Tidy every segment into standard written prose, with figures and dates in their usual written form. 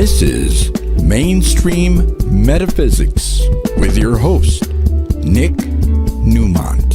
This is Mainstream Metaphysics with your host, Nick Newmont.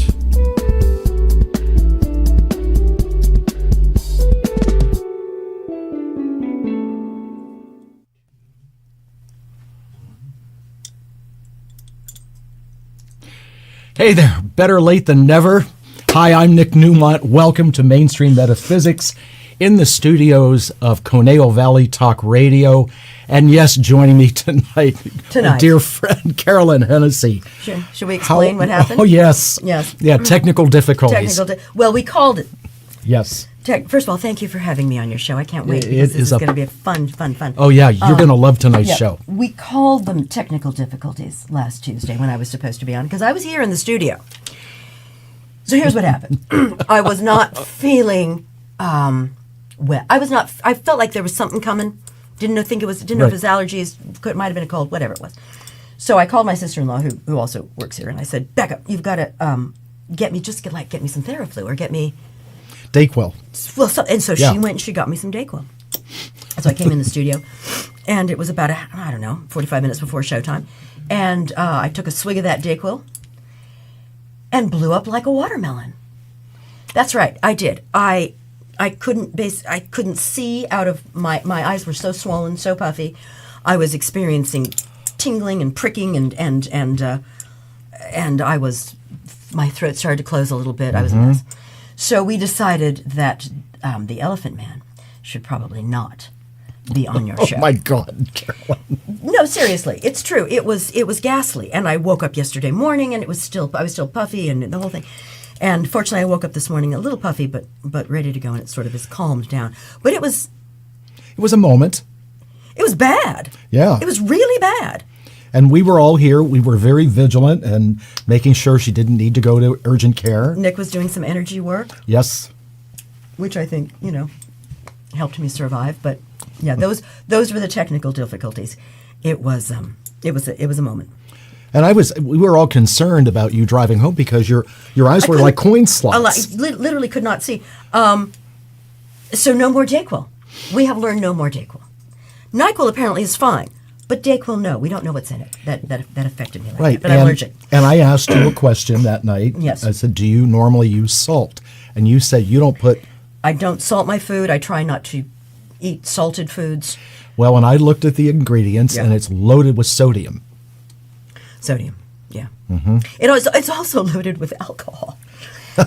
Hey there, better late than never. Hi, I'm Nick Newmont. Welcome to Mainstream Metaphysics in the studios of Conejo Valley Talk Radio. And yes, joining me tonight. A dear friend, Carolyn, Hennesy. Should we explain what happened? Oh, yes. Yes. Yeah, technical difficulties. Well, we called it. Yes. First of all, thank you for having me on your show. I can't wait. This is going to be a fun. Oh, yeah, you're going to love tonight's show. We called them technical difficulties last Tuesday when I was supposed to be on, because I was here in the studio. So here's what happened. I was not feeling well. I felt like there was something coming. Didn't know if it was allergies. It might have been a cold, whatever it was. So I called my sister-in-law, who also works here, and I said, Becca, you've got to get me some Theraflu or get me Dayquil. Well, she went and she got me some Dayquil. So I came in the studio, and it was about 45 minutes before showtime, and I took a swig of that Dayquil and blew up like a watermelon. That's right, I did. I couldn't see out of my eyes were so swollen, so puffy. I was experiencing tingling and pricking, and my throat started to close a little bit. I was a mess. So we decided that the Elephant Man should probably not be on your show. Oh my God, Carolyn! No, seriously, it's true. It was ghastly, and I woke up yesterday morning, and I was still puffy, and the whole thing. And fortunately, I woke up this morning a little puffy, but ready to go, and it sort of has calmed down. But it was a moment. It was bad. Yeah, it was really bad. And we were all here. We were very vigilant and making sure she didn't need to go to urgent care. Nick was doing some energy work. Yes. Which I think, helped me survive. But yeah, those were the technical difficulties. It was a moment. And we were all concerned about you driving home because your eyes were like coin slots. Literally could not see. So no more Dayquil. We have learned no more Dayquil. NyQuil apparently is fine. But Dayquil, no, we don't know what's in it. That affected me like that. But I'm allergic. And I asked you a question that night. Yes. I said, do you normally use salt? And you said you don't put... I don't salt my food. I try not to eat salted foods. Well, and I looked at the ingredients, and it's loaded with sodium. Sodium, yeah. Mm-hmm. It's also loaded with alcohol.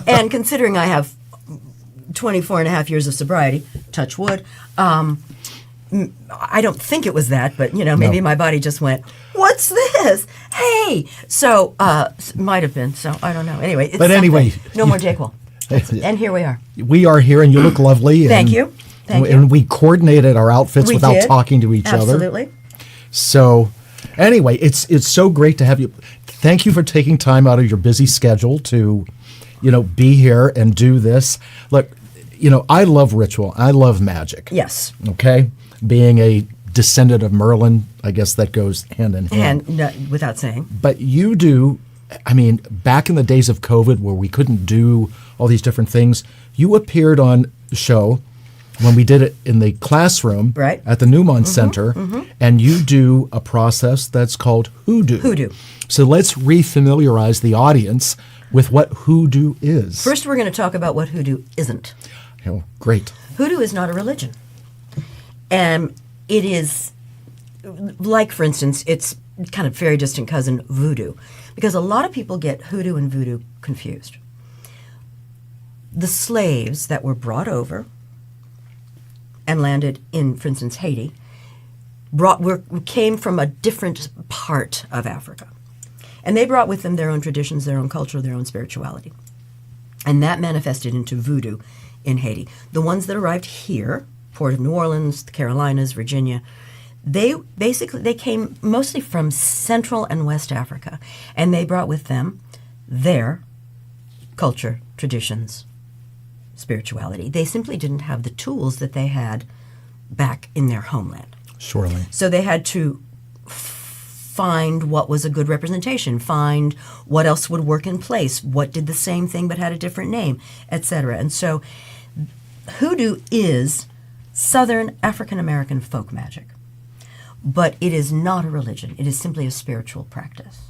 And considering I have 24 and a half years of sobriety, touch wood, I don't think it was that, but maybe my body just went, "What's this? Hey!" So might have been. So I don't know. Anyway, no more Dayquil. And here we are. We are here, and you look lovely. Thank you. And we coordinated our outfits without talking to each other. Absolutely. So, anyway, it's so great to have you. Thank you for taking time out of your busy schedule to, be here and do this. Look, I love ritual. I love magic. Yes. Okay. Being a descendant of Merlin, I guess that goes hand in hand. And no, without saying. But you do, back in the days of COVID where we couldn't do all these different things, you appeared on the show when we did it in the classroom at the Newmont Center, and you do a process that's called hoodoo. Hoodoo. So let's refamiliarize the audience with what hoodoo is. First, we're going to talk about what hoodoo isn't. Oh, great. Hoodoo is not a religion. And it is, like, for instance, it's kind of very distant cousin voodoo, because a lot of people get hoodoo and voodoo confused. The slaves that were brought over and landed in, for instance, Haiti, came from a different part of Africa. And they brought with them their own traditions, their own culture, their own spirituality. And that manifested into voodoo in Haiti. The ones that arrived here, Port of New Orleans, the Carolinas, Virginia, they came mostly from Central and West Africa, and they brought with them their culture, traditions, spirituality. They simply didn't have the tools that they had back in their homeland. Surely. So they had to find what was a good representation, find what else would work in place, what did the same thing but had a different name, etc. And so hoodoo is Southern African American folk magic. but it is not a religion. It is simply a spiritual practice.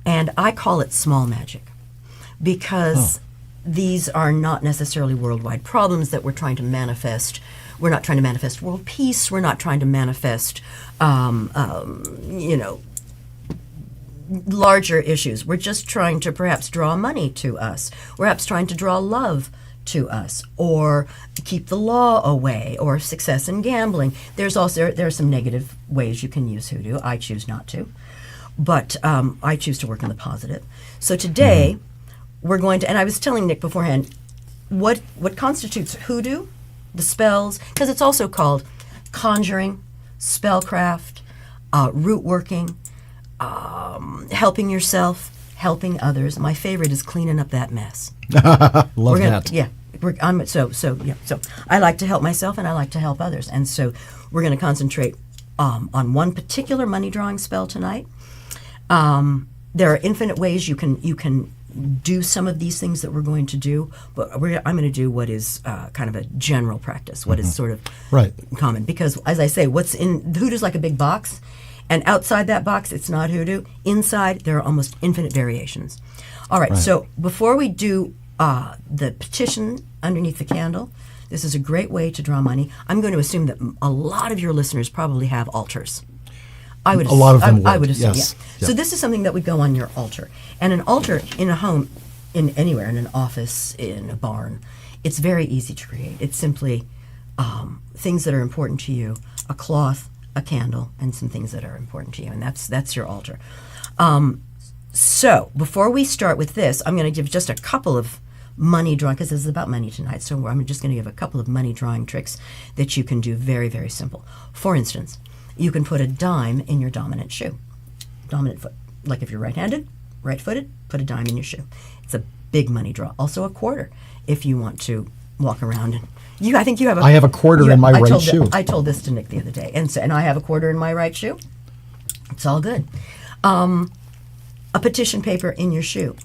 And I call it small magic because these are not necessarily worldwide problems that we're trying to manifest. We're not trying to manifest world peace. We're not trying to manifest, larger issues. We're just trying to perhaps draw money to us. We're perhaps trying to draw love to us, or keep the law away, or success in gambling. There are some negative ways you can use hoodoo. I choose not to, but I choose to work on the positive. So today, we're going to, and I was telling Nick beforehand, what constitutes hoodoo, the spells, because it's also called conjuring, spellcraft, root working, helping yourself, helping others. My favorite is cleaning up that mess. Love that. Yeah. So I like to help myself and I like to help others. And so we're going to concentrate on one particular money drawing spell tonight. There are infinite ways you can do some of these things that we're going to do, but I'm going to do what is kind of a general practice, what is sort of common. Because as I say, what's in hoodoo's like a big box, and outside that box, it's not hoodoo. Inside, there are almost infinite variations. All right. So before we do the petition underneath the candle, this is a great way to draw money. I'm going to assume that a lot of your listeners probably have altars. A lot of them would. I would assume, yes. yeah. So this is something that would go on your altar. And an altar in a home, in anywhere, in an office, in a barn, it's very easy to create. It's simply things that are important to you, a cloth, a candle, and some things that are important to you. And that's your altar. So before we start with this, I'm going to give just a couple of money drawing, because this is about money tonight. So I'm just going to give a couple of money drawing tricks that you can do very, very simple. For instance, you can put a dime in your dominant shoe. Dominant foot. Like if you're right-handed, right-footed, put a dime in your shoe. It's a big money draw. Also a quarter if you want to walk around. And I think you have I have a quarter in my right shoe. I told this to Nick the other day. And I have a quarter in my right shoe. It's all good. A petition paper in your shoe.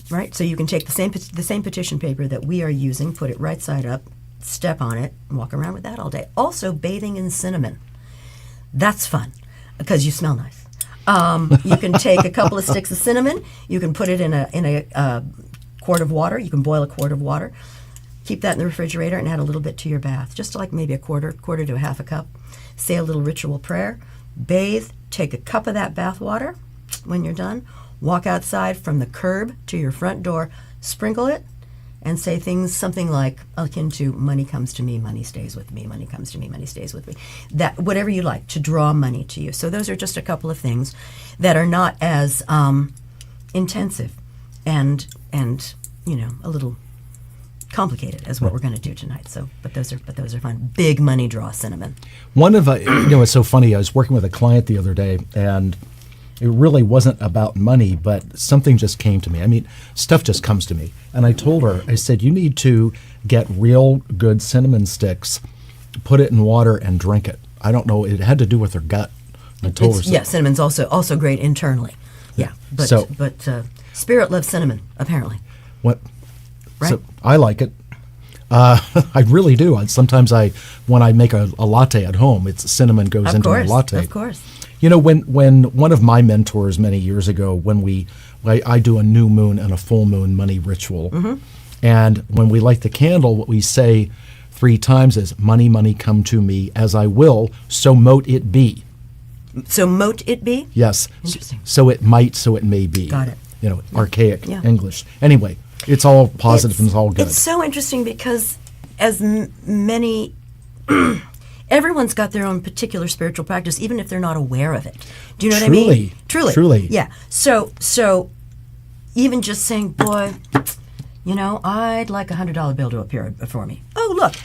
Right? So you can take the same petition paper that we are using, put it right side up, step on it, and walk around with that all day. Also, bathing in cinnamon. That's fun because you smell nice. You can take a couple of sticks of cinnamon. You can put it in a quart of water. You can boil a quart of water. Keep that in the refrigerator and add a little bit to your bath, just like maybe a quarter to a half a cup. Say a little ritual prayer. Bathe. Take a cup of that bath water. When you're done, walk outside from the curb to your front door. Sprinkle it. And say things something like akin to money comes to me, money stays with me, money comes to me, money stays with me. That whatever you like to draw money to you. So those are just a couple of things that are not as intensive and a little complicated as what we're going to do tonight. So, but those are fun. Big money draw cinnamon. One of it's so funny. I was working with a client the other day, and it really wasn't about money, but something just came to me. I mean, stuff just comes to me. And I told her, I said, you need to get real good cinnamon sticks, put it in water, and drink it. I don't know. It had to do with her gut. I told her so. Yeah, cinnamon's also great internally. Yeah, but spirit loves cinnamon, apparently. What? Right? So I like it. I really do. Sometimes when I make a latte at home, it's cinnamon goes into my latte. Of course. When one of my mentors many years ago, I do a new moon and a full moon money ritual, and when we light the candle, what we say 3 times is, money, money, come to me as I will, so mote it be. So mote it be? Yes. Interesting. So it might, so it may be. Got it. Archaic English. Anyway, it's all positive and it's all good. It's so interesting because as many... Everyone's got their own particular spiritual practice, even if they're not aware of it. Do you know what I mean? Truly. Yeah. So even just saying, boy, I'd like a $100 bill to appear before me. Oh, look,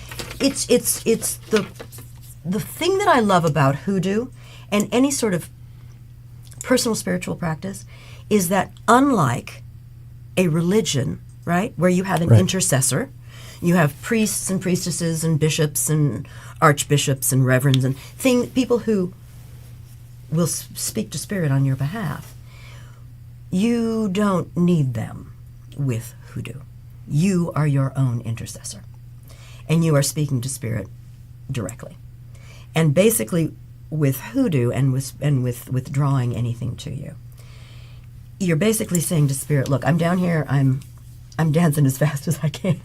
it's the thing that I love about hoodoo and any sort of personal spiritual practice is that unlike a religion, right, where you have an intercessor, you have priests and priestesses and bishops and archbishops and reverends and people who will speak to spirit on your behalf. You don't need them with hoodoo. You are your own intercessor. And you are speaking to spirit directly. And basically, with hoodoo and with drawing anything to you, you're basically saying to spirit, look, I'm down here, I'm dancing as fast as I can.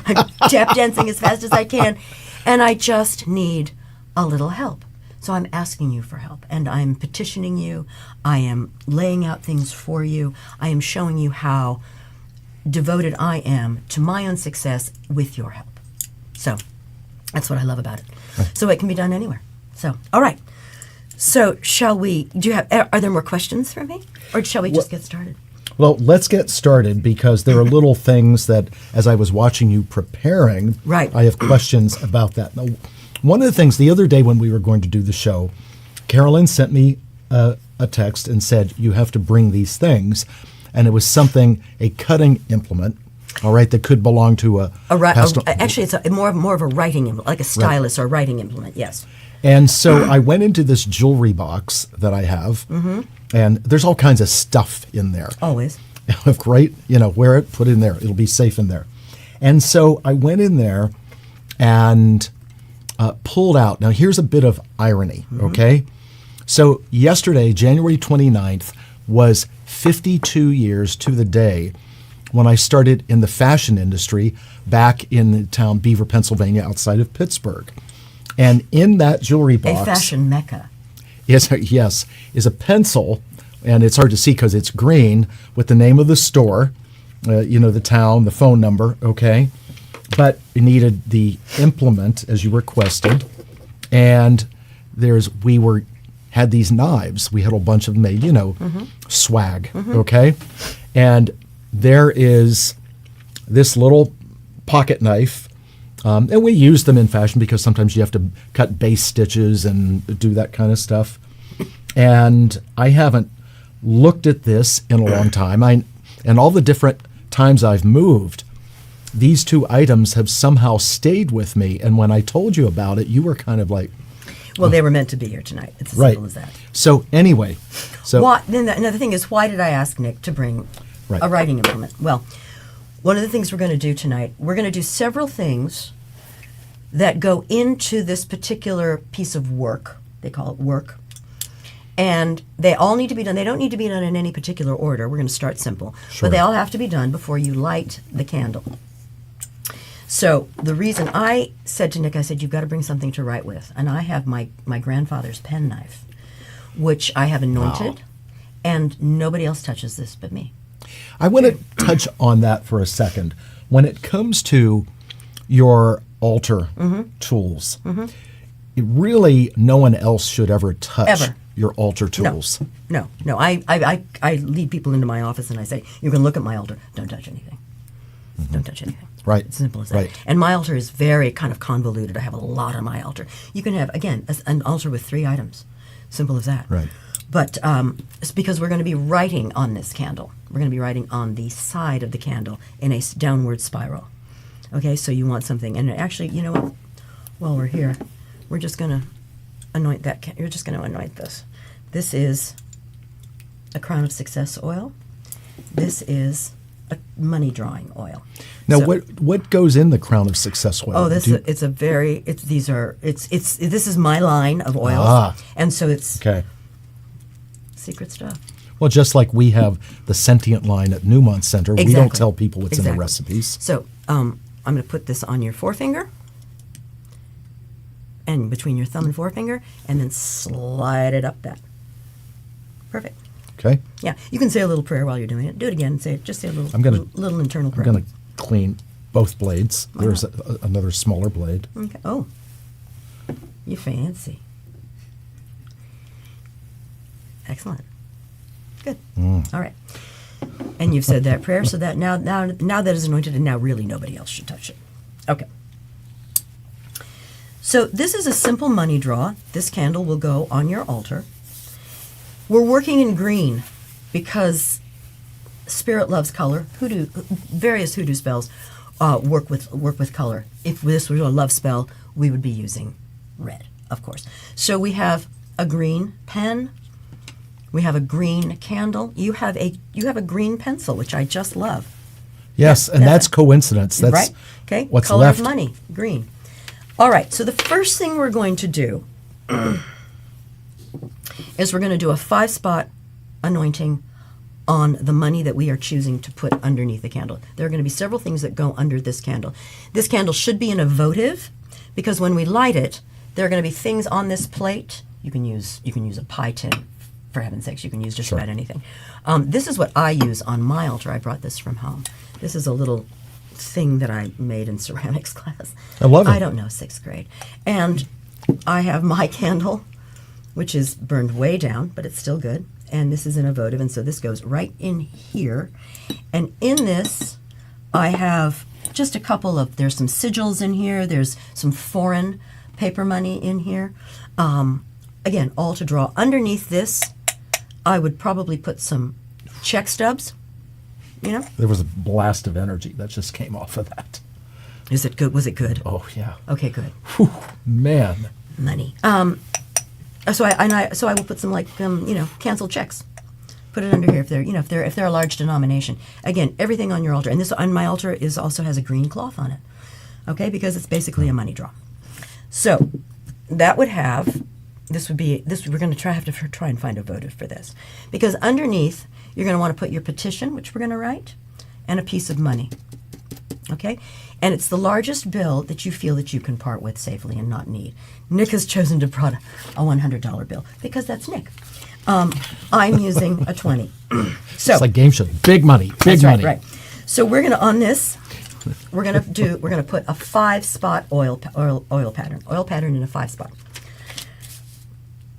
I'm tap dancing as fast as I can, and I just need a little help. So I'm asking you for help, and I'm petitioning you. I am laying out things for you. I am showing you how devoted I am to my own success with your help. So that's what I love about it. So it can be done anywhere. So, all right. So shall we, are there more questions for me? Or shall we just get started? Well, let's get started, because there are little things that, as I was watching you preparing, right, I have questions about that. Now, one of the things, the other day when we were going to do the show, Carolyn sent me a text and said, you have to bring these things. And it was something, a cutting implement, all right, that could belong to actually, it's more of a writing implement, like a stylus or writing implement, yes. And so I went into this jewelry box that I have, and there's all kinds of stuff in there. Always. Great, wear it, put it in there. It'll be safe in there. And so I went in there and pulled out. Now, here's a bit of irony, okay? So yesterday, January 29th, was 52 years to the day when I started in the fashion industry back in the town Beaver, Pennsylvania, outside of Pittsburgh. And in that jewelry box, a fashion mecca. Yes, is a pencil, and it's hard to see because it's green, with the name of the store, the town, the phone number, okay? But it needed the implement, as you requested, and had these knives. We had a bunch of them made, swag, okay? And there is this little pocket knife, and we use them in fashion because sometimes you have to cut base stitches and do that kind of stuff. And I haven't looked at this in a long time. And all the different times I've moved, these two items have somehow stayed with me. And when I told you about it, you were kind of like... Well, they were meant to be here tonight. It's as simple as that. So anyway... Then another thing is, why did I ask Nick to bring a writing implement? Well, one of the things we're going to do tonight, we're going to do several things that go into this particular piece of work. They call it work. And they all need to be done. They don't need to be done in any particular order. We're going to start simple. Sure. But they all have to be done before you light the candle. So the reason I said to Nick, I said, you've got to bring something to write with. And I have my grandfather's penknife, which I have anointed, and nobody else touches this but me. I want to touch on that for a second. When it comes to your altar tools, really no one else should ever touch your altar tools. No. I lead people into my office and I say, you can look at my altar. Don't touch anything. Don't touch anything. Right. It's simple as that. Right. And my altar is very kind of convoluted. I have a lot on my altar. You can have, again, an altar with 3 items. Simple as that. Right. But it's because we're going to be writing on this candle. We're going to be writing on the side of the candle in a downward spiral. Okay, so you want something. And actually, you know what? While we're here, we're just going to anoint that. You're just going to anoint this. This is a Crown of Success oil. This is a money drawing oil. Now, what goes in the Crown of Success oil? Oh, this is my line of oils, and so it's secret stuff. Well, just like we have the Sentient line at Newmont Center, we don't tell people what's in the recipes. So I'm going to put this on your forefinger, and between your thumb and forefinger, and then slide it up that. Perfect. Okay. Yeah, you can say a little prayer while you're doing it. Do it again. Just say a little. Little internal prayer. I'm going to clean both blades. There's another smaller blade. Okay. Oh, you fancy. Excellent. Good. All right. And you've said that prayer, so that now that is anointed, and now really nobody else should touch it. Okay. So this is a simple money draw. This candle will go on your altar. We're working in green because Spirit loves color. Various hoodoo spells work with color. If this were a love spell, we would be using red, of course. So we have a green pen. We have a green candle. You have a green pencil, which I just love. Yes, and that's coincidence. That's right. Okay. What's color left. of money, green. All right. So the first thing we're going to do is we're going to do a 5-spot anointing on the money that we are choosing to put underneath the candle. There are going to be several things that go under this candle. This candle should be an votive, because when we light it, there are going to be things on this plate. You can use a pie tin, for heaven's sakes. You can use just about anything. This is what I use on my altar. I brought this from home. This is a little thing that I made in ceramics class. I love it. I don't know, 6th grade. And I have my candle, which is burned way down, but it's still good. And this is an votive, and so this goes right in here. And in this, I have just a couple of, there's some sigils in here, there's some foreign paper money in here. Again, all to draw. Underneath this, I would probably put some check stubs, you know? There was a blast of energy that just came off of that. Is it good? Was it good? Oh, yeah. Okay, good. Whew, man. Money. So I will put some canceled checks. Put it under here if they're a large denomination. Again, everything on your altar, and this on my altar also has a green cloth on it, okay, because it's basically a money draw. So that would have this. We're going to have to try and find a votive for this, because underneath you're going to want to put your petition, which we're going to write, and a piece of money. Okay, and it's the largest bill that you feel that you can part with safely and not need. Nick has chosen to brought a $100 bill because that's Nick. I'm using a 20. So it's like game show. Big money. Big that's money. Right. So we're gonna we're gonna put a 5-spot oil pattern. Oil pattern in a 5-spot.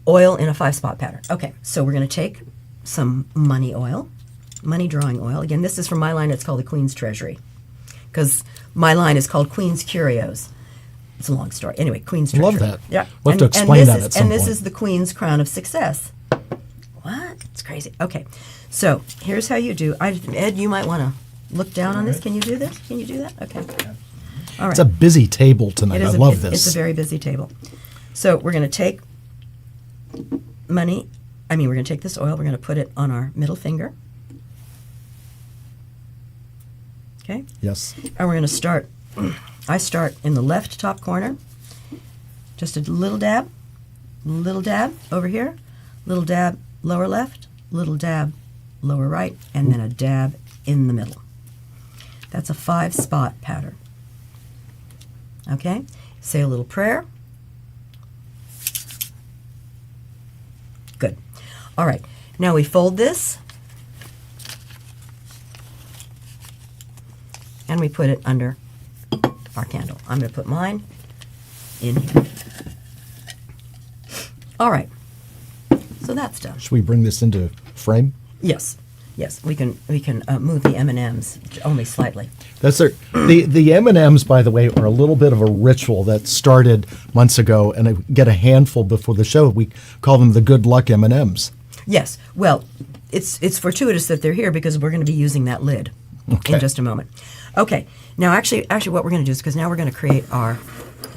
Oil in a 5-spot pattern. Okay. So we're gonna take some money oil, money drawing oil. Again, this is from my line. It's called the Queen's Treasury, because my line is called Queen's Curios. It's a long story. Anyway, Queen's Treasury. Love that. Yeah. We'll have to explain that at some point. And this is the Queen's Crown of Success. What? It's crazy. Okay. So here's how you do. Ed, you might want to look down on this. Can you do this? Can you do that? Okay. All right. It's a busy table tonight. I love this. It's a very busy table. So we're going to take money. We're going to take this oil. We're going to put it on our middle finger. Okay? Yes. And we're going to start. I start in the left top corner. Just a little dab over here, little dab lower left, little dab lower right, and then a dab in the middle. That's a 5-spot pattern. Okay? Say a little prayer. Good. All right. Now we fold this and we put it under our candle. I'm going to put mine in here. All right. So that's done. Should we bring this into frame? Yes. Yes, we can move the M&Ms only slightly. That's the M&Ms, by the way, are a little bit of a ritual that started months ago, and I get a handful before the show. We call them the good luck M&Ms. Yes. Well, it's fortuitous that they're here because we're going to be using that lid in just a moment. Okay. Now, actually, what we're going to do is, because now we're going to create our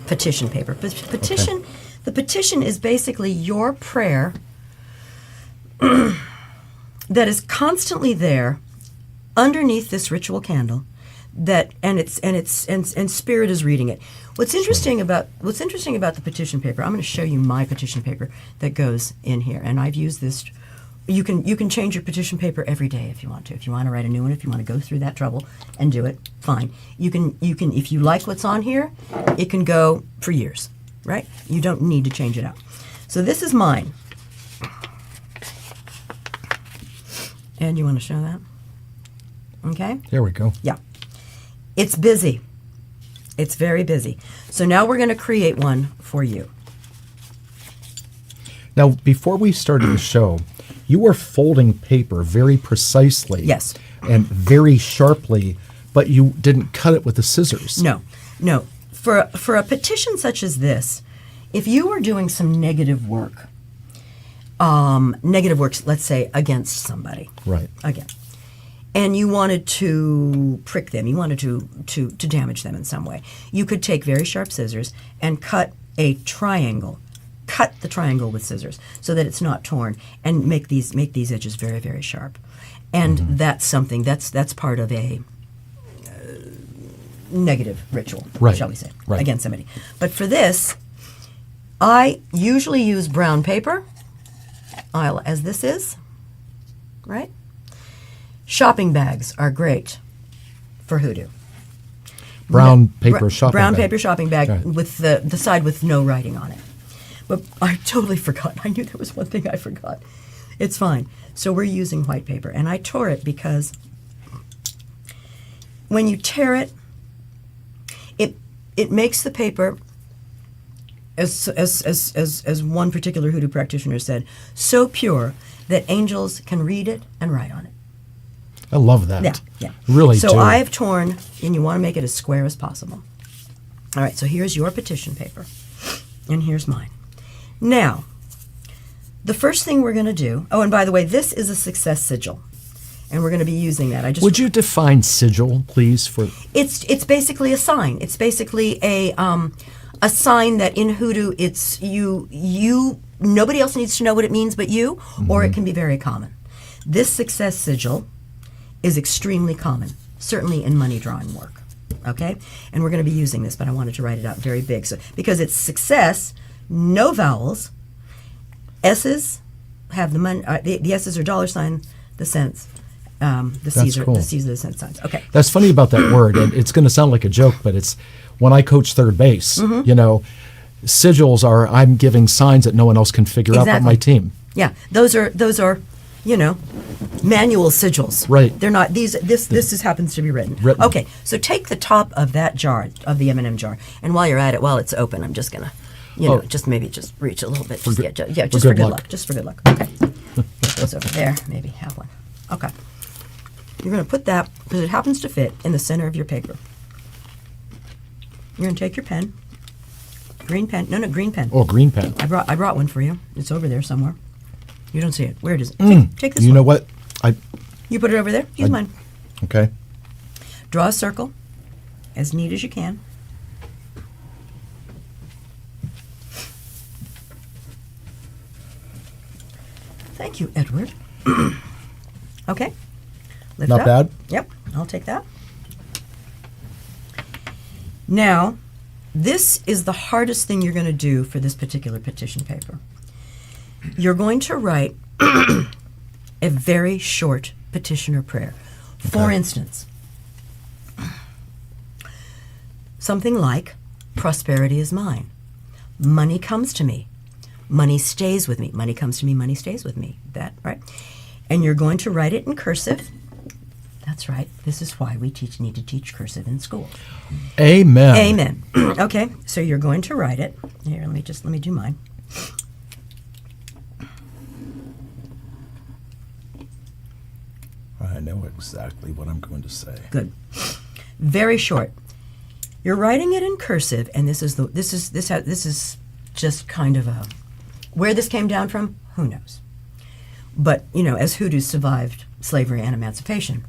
petition paper. Petition. Okay. The petition is basically your prayer that is constantly there underneath this ritual candle, and spirit is reading it. What's interesting about the petition paper, I'm going to show you my petition paper that goes in here, and I've used this. You can change your petition paper every day if you want to. If you want to write a new one, if you want to go through that trouble and do it, fine. You can if you like what's on here, it can go for years, right? You don't need to change it out. So this is mine. And you want to show that? Okay? There we go. Yeah. It's busy. It's very busy. So now we're going to create one for you. Now, before we started the show, you were folding paper very precisely. Yes. And very sharply, but you didn't cut it with the scissors. No. For a petition such as this, if you were doing some negative work, let's say, against somebody. Right. Again. And you wanted to prick them, you wanted to damage them in some way, you could take very sharp scissors and cut a triangle. Cut the triangle with scissors so that it's not torn, and make these edges very, very sharp. And that's something that's part of a negative ritual, right, shall we say, right, against somebody. But for this, I usually use brown paper. aisle as this is, right? Shopping bags are great for hoodoo. Brown paper shopping brown bag. paper shopping bag Okay. with the side with no writing on it. But I totally forgot. I knew there was one thing I forgot. It's fine. So we're using white paper, and I tore it because when you tear it, it makes the paper, as one particular hoodoo practitioner said, so pure that angels can read it and write on it. I love that. Yeah. Really so do. I've torn, and you want to make it as square as possible. All right, so here's your petition paper, and here's mine. Now, the first thing we're going to do, oh, and by the way, this is a success sigil, and we're going to be using that. Would you define sigil, please? For It's basically a sign. It's basically a sign that in hoodoo, it's you. Nobody else needs to know what it means but you, or it can be very common. This success sigil is extremely common, certainly in money drawing work. Okay, and we're going to be using this, but I wanted to write it out very big, so because it's success, no vowels. S's have the money. The S's are dollar sign. The cents. The C's are cool. the C's are the cent signs. Okay. That's funny about that word, and it's going to sound like a joke, but it's when I coach third base. You know, sigils are I'm giving signs that no one else can figure out but my team. Yeah, those are, you know, manual sigils. Right. They're not these. This happens to be written. Okay, so take the top of that jar, of the M&M jar, and while you're at it, while it's open, I'm just gonna, just reach a little bit. Just for good luck. Just for good luck. Okay. Put those over there. Maybe have one. Okay. You're gonna put that because it happens to fit in the center of your paper. You're gonna take your pen. Green pen. No, green pen. Oh, green pen. I brought one for you. It's over there somewhere. You don't see it. Where is it? Take this You one. know what? You put it over there. Use mine. Okay. Draw a circle as neat as you can. Thank you, Edward. Okay. Lift Not up. bad. Yep, I'll take that. Now, this is the hardest thing you're going to do for this particular petition paper. You're going to write a very short petition or prayer. For instance, something like, prosperity is mine. Money comes to me. Money stays with me. Money comes to me, money stays with me. That, right? And you're going to write it in cursive. That's right. This is why we need to teach cursive in school. Amen. Amen. Okay, so you're going to write it. Here, let me do mine. I know exactly what I'm going to say. Good. Very short. You're writing it in cursive, and this is just kind of a where this came down from. Who knows? But as hoodoos survived slavery and emancipation,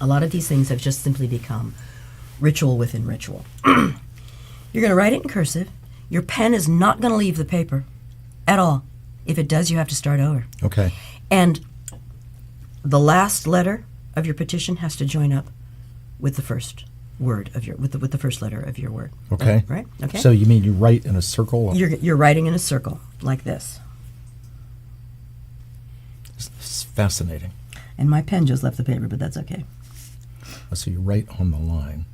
a lot of these things have just simply become ritual within ritual. You're going to write it in cursive. Your pen is not going to leave the paper at all. If it does, you have to start over. Okay. And the last letter of your petition has to join up with the first word of with the first letter of your word. Okay. Right? Okay. So you mean you write in a circle? You're writing in a circle like this. It's fascinating. And my pen just left the paper, but that's okay. So you write on the line.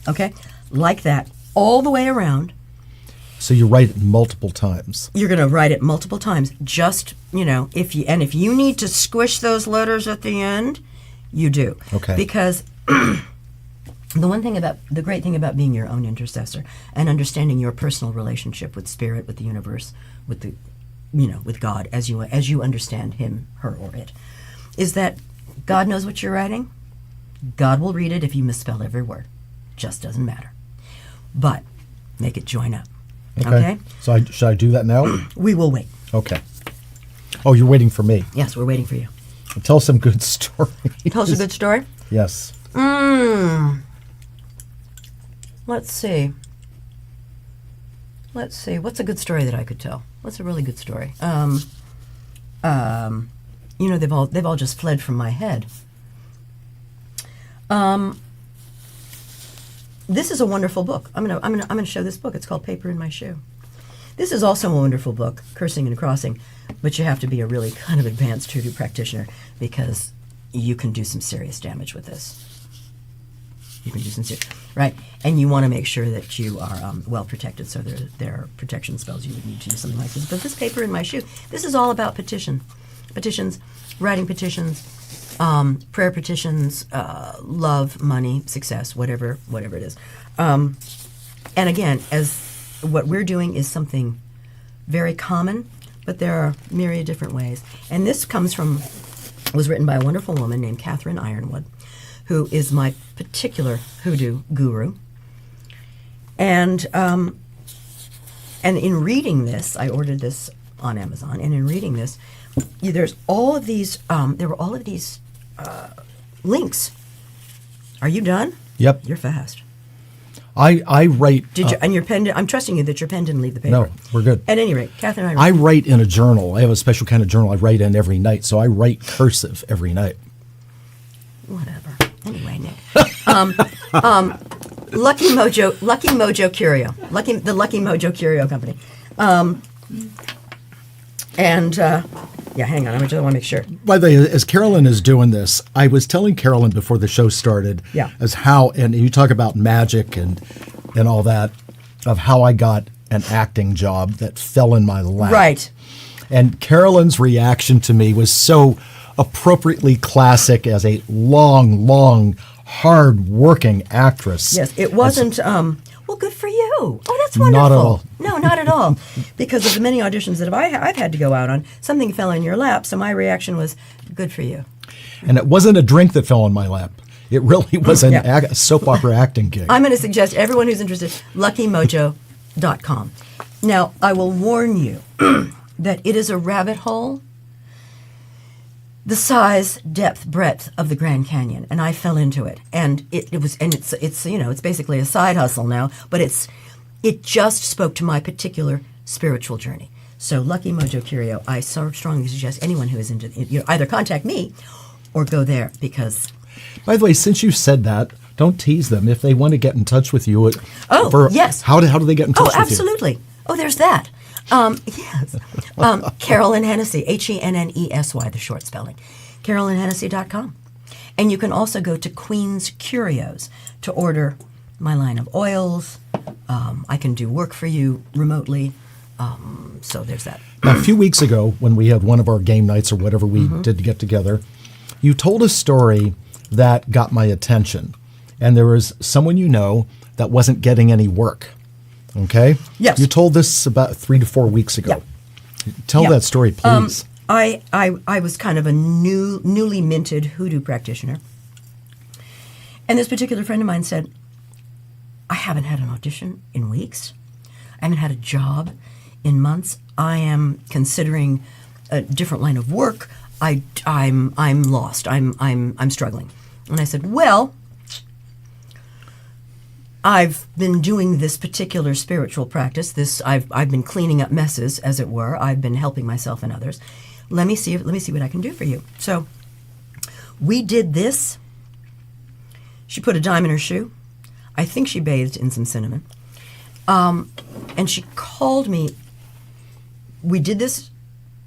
Okay? Like that, all the way around. So you write it multiple times. You're going to write it multiple times. Just, if you need to squish those letters at the end, you do. Okay. Because the great thing about being your own intercessor and understanding your personal relationship with spirit, with the universe, with the, with God, as you understand him, her, or it, is that God knows what you're writing. God will read it if you misspell every word. Just doesn't matter. But make it join up. Okay? So should I do that now? We will wait. Okay. Oh, you're waiting for me. Yes, we're waiting for you. Tell us some good stories. Tell us a good story? Yes. Let's see. What's a good story that I could tell? What's a really good story? They've all just fled from my head. This is a wonderful book. I'm gonna show this book. It's called Paper in My Shoe. This is also a wonderful book, Cursing and Crossing, but you have to be a really kind of advanced hoodoo practitioner because you can do some serious damage with this. You can do some serious, right? And you want to make sure that you are well protected, so there are protection spells you would need to use something like this. But this Paper in My Shoe, this is all about petitions, writing petitions, prayer petitions, love, money, success, whatever it is. And again, as what we're doing is something very common, but there are myriad different ways. And this was written by a wonderful woman named Catherine Ironwood, who is my particular hoodoo guru. And in reading this, I ordered this on Amazon, and in reading this, there's all of these. There were all of these links. Are you done? Yep. You're fast. I write. Did you? And your pen? I'm trusting you that your pen didn't leave the paper. No, we're good. At any rate, Catherine, I write in a journal. I have a special kind of journal I write in every night, so I write cursive every night. Whatever. Anyway, Nick. Lucky Mojo Curio. The Lucky Mojo Curio Company. Yeah, hang on. I just want to make sure. By the way, as Carolyn is doing this, I was telling Carolyn before the show started, as how, and you talk about magic and all that, of how I got an acting job that fell in my lap. Right. And Carolyn's reaction to me was so appropriately classic as a long, hard-working actress. Yes, it wasn't, well, good for you. Oh, that's wonderful. Not at all. No, not at all. Because of the many auditions that I've had to go out on, something fell in your lap, so my reaction was, good for you. And it wasn't a drink that fell in my lap. It really was a soap opera acting gig. I'm going to suggest everyone who's interested, luckymojo.com. Now, I will warn you that it is a rabbit hole the size, depth, breadth of the Grand Canyon, and I fell into it. And it's basically a side hustle now, but it just spoke to my particular spiritual journey. So Lucky Mojo Curio, I so strongly suggest anyone who is into either contact me or go there, because. By the way, since you said that, don't tease them if they want to get in touch with you. Yes. How do they get in touch with you? Oh, absolutely. Oh, there's that. Yes. Carolyn Hennesy, Hennessy, the short spelling. CarolynHennessy.com. And you can also go to Queen's Curios to order my line of oils. I can do work for you remotely. So there's that. Now, a few weeks ago, when we had one of our game nights or whatever we did to get together, you told a story that got my attention. And there was someone you know that wasn't getting any work. Okay? Yes. You told this about 3 to 4 weeks ago. Yeah. Tell that story, please. I was kind of a newly minted hoodoo practitioner. And this particular friend of mine said, I haven't had an audition in weeks. I haven't had a job in months. I am considering a different line of work. I'm lost. I'm struggling. And I said, well, I've been doing this particular spiritual practice. I've been cleaning up messes, as it were. I've been helping myself and others. Let me see what I can do for you. So we did this. She put a dime in her shoe. I think she bathed in some cinnamon. And she called me. We did this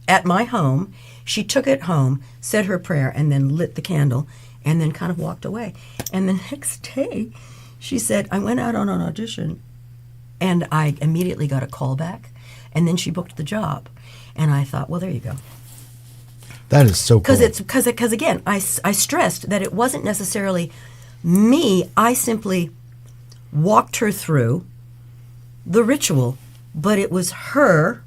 at my home. She took it home, said her prayer, and then lit the candle, and then kind of walked away. And the next day, she said, I went out on an audition, and I immediately got a call back, and then she booked the job. And I thought, well, there you go. That is so cool. Because again, I stressed that it wasn't necessarily me. I simply walked her through the ritual, but it was her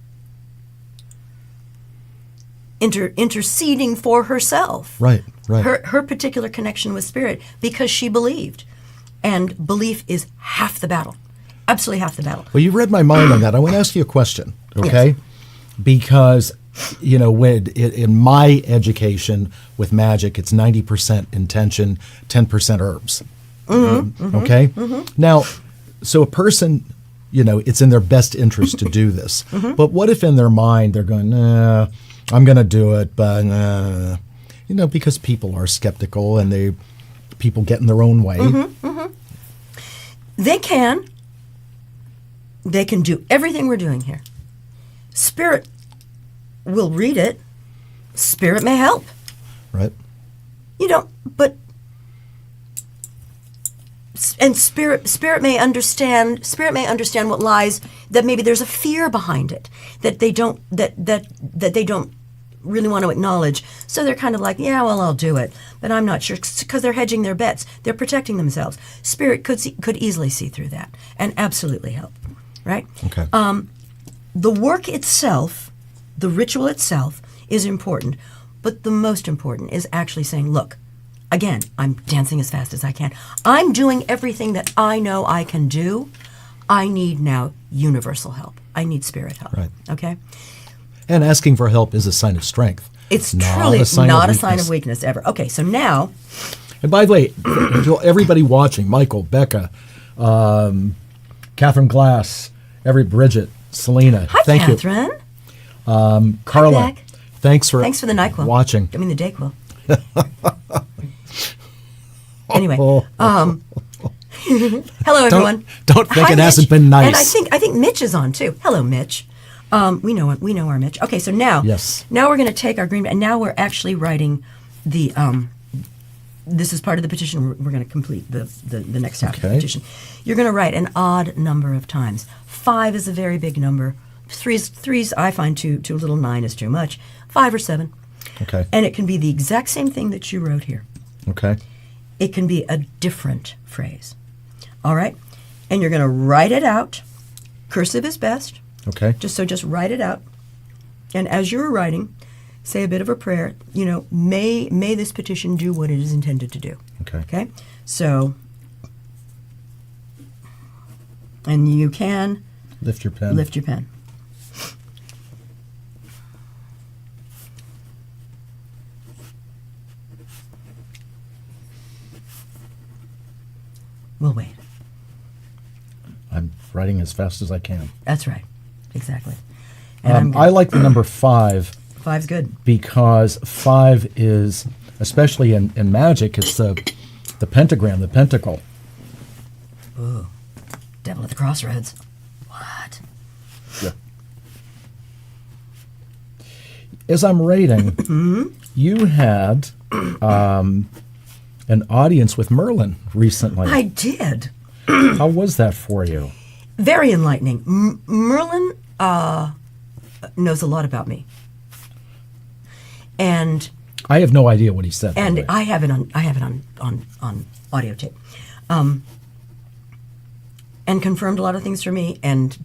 interceding for herself. Right. Her particular connection with spirit, because she believed. And belief is half the battle. Absolutely half the battle. Well, you read my mind on that. I want to ask you a question, okay? Yes. Because, when in my education with magic, it's 90% intention, 10% herbs. Okay? Now, so a person, it's in their best interest to do this. But what if in their mind they're going, I'm going to do it, but, because people are skeptical and they people get in their own way. They can do everything we're doing here. Spirit will read it. Spirit may help. Right. But and spirit may understand what lies, that maybe there's a fear behind it that they don't they don't really want to acknowledge. So they're kind of like, yeah, well, I'll do it, but I'm not sure, because they're hedging their bets. They're protecting themselves. Spirit could easily see through that and absolutely help. Right? Okay. The work itself, the ritual itself, is important, but the most important is actually saying, look, again, I'm dancing as fast as I can. I'm doing everything that I know I can do. I need now universal help. I need spirit help. Right. Okay? And asking for help is a sign of strength. It's not truly a sign not of a sign of weakness ever. Okay, so now... And by the way, to everybody watching, Michael, Becca, Catherine Glass, Bridget, Selena, Hi, thank Catherine. you. Carla, Hi, Beck. thanks for the NyQuil. watching. I mean, the DayQuil. Anyway, hello everyone. Don't think Hi, it hasn't Mitch. been nice. And I think Mitch is on too. Hello, Mitch. We know our Mitch. Okay, so now we're going to take our green, and now we're actually writing the. This is part of the petition. We're going to complete the next half of the petition. You're going to write an odd number of times. 5 is a very big number. Three's I find too little. 9 is too much. 5 or 7. Okay. And it can be the exact same thing that you wrote here. Okay. It can be a different phrase. All right? And you're going to write it out. Cursive is best. Okay. Just write it out. And as you're writing, say a bit of a prayer. May this petition do what it is intended to do. Okay. Okay? So, and you can lift your pen. Lift your pen. We'll wait. I'm writing as fast as I can. That's right. Exactly. And I like the number 5. 5's good. Because 5 is, especially in magic, it's the pentagram, the pentacle. Ooh. Devil at the crossroads. What? Yeah. As I'm writing, you had an audience with Merlin recently. I did. How was that for you? Very enlightening. Merlin knows a lot about me, and I have no idea what he said. And I have it on audio tape, and confirmed a lot of things for me, and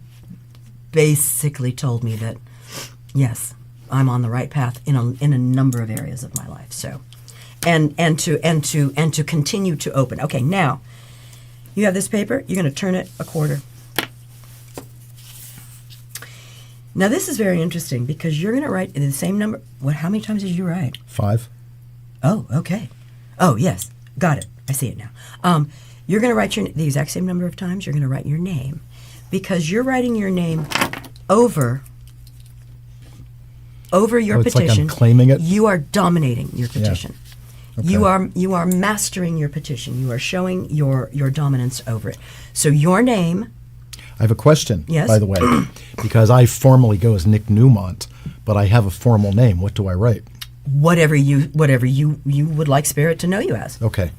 basically told me that yes, I'm on the right path in a number of areas of my life. So, and to continue to open. Okay, now you have this paper. You're going to turn it a quarter. Now this is very interesting because you're going to write the same number. How many times did you write? 5. Oh, okay. Oh, yes, got it. I see it now. You're going to write the exact same number of times. You're going to write your name, because you're writing your name over your petition. Like I'm claiming it. You are dominating your petition. Yeah. Okay. You are mastering your petition. You are showing your dominance over it. So your name. I have a question, yes? By the way, because I formally go as Nick Newmont, but I have a formal name. What do I write? Whatever you would like Spirit to know you as. Okay.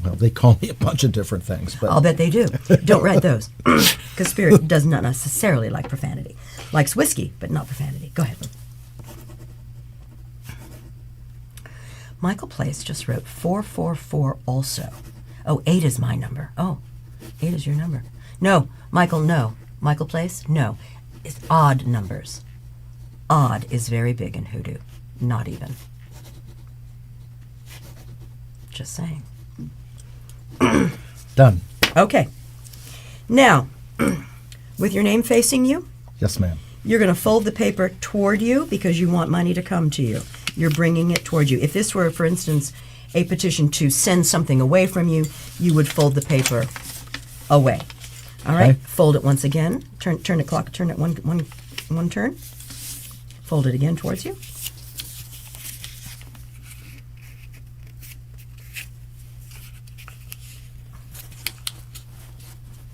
Well, they call me a bunch of different things, but I'll bet they do. Don't write those, because Spirit does not necessarily like profanity. Likes whiskey, but not profanity. Go ahead. Michael Place just wrote 444 also. Oh, 8 is my number. Oh, 8 is your number. No, Michael, no. Michael Place, no. It's odd numbers. Odd is very big in hoodoo. Not even. Just saying. done. Okay. Now, with your name facing you, Yes, ma'am. you're going to fold the paper toward you because you want money to come to you. You're bringing it toward you. If this were, for instance, a petition to send something away from you, you would fold the paper away. All right? Okay. Fold it once again. Turn it clock. Turn it one turn. Fold it again towards you.